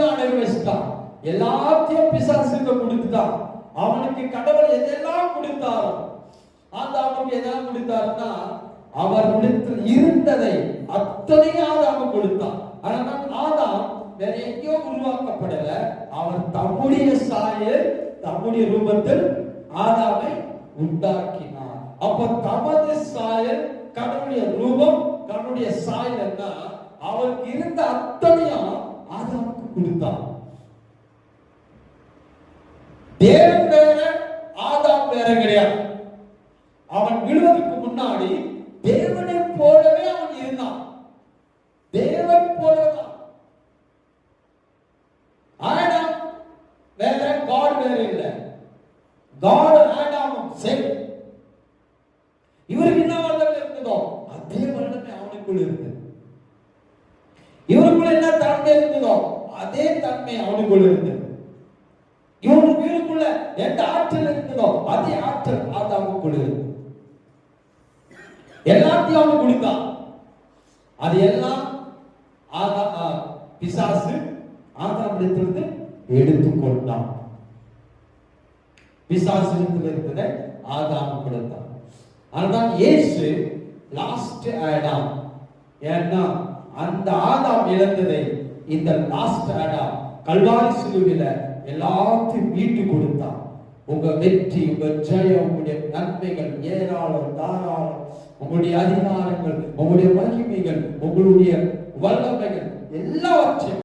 எல்லாத்தையும் அடகு வச்சுட்டான், எல்லாத்தையும் பிசாசுக்கு கொடுத்துட்டான். அவனுக்கு கடவுள் எதெல்லாம் கொடுத்தாரோ, ஆதாமுக்கு எதெல்லாம் கொடுத்தாருன்னா அவரிடத்தில் இருந்ததை அத்தனையும் ஆதாமு கொடுத்தான். ஆனால் ஆதாம் வேற எங்கேயோ உருவாக்கப்படல, அவர் தம்முடைய சாயல் தம்முடைய ரூபத்தில் ஆதாமை உண்டாக்கினார். அப்ப தமது சாயல் கடவுளுடைய ரூபம், கடவுளுடைய சாயல் அவருக்கு இருந்த அத்தனையும் ஆதாமுக்கு கொடுத்தான். தேவன் வேற ஆதாம் வேற கிடையாது. அவன் விழுவதற்கு முன்னாடி தேவனை போலவே அவன் இருந்தான், தேவன் போலதான். ஆடாம் வேற, காட் வேற இல்ல. காட் ஆடாமும் சரி. இவருக்கு என்ன வல்லமை இருந்ததோ அதே வல்லமை அவனுக்குள்ள இருந்தது. இவருக்குள்ள என்ன தன்மை இருந்ததோ அதே தன்மை அவனுக்குள்ள இருந்தது. இவனுக்கு வீருக்குள்ள எந்த ஆற்றல் இருந்ததோ அதே ஆற்றல் ஆதாமுக்குள்ள இருந்தது. எல்லாத்தையும் அவனுக்கு கொடுத்தான். அது எல்லாம் பிசாசு ஆதாமிடத்திலிருந்து எடுத்துக்கொண்டான். பிசாசிடத்தில் இருந்ததை ஆதாம் கொடுத்தான். அதுதான் இயேசு லாஸ்ட் ஆடாம். ஏன்னா அந்த ஆதாம் இழந்ததை இந்த லாஸ்ட் ஆடாம் கல்வாரி சிலுவையில எல்லாத்தையும் மீட்டு கொடுத்தான். உங்க வெற்றி, உங்க ஜெயம், உங்களுடைய நன்மைகள் ஏராளம் தாராளம், உங்களுடைய அதிகாரங்கள், உங்களுடைய மகிமைகள், உங்களுடைய வல்லமைகள் எல்லாவற்றையும்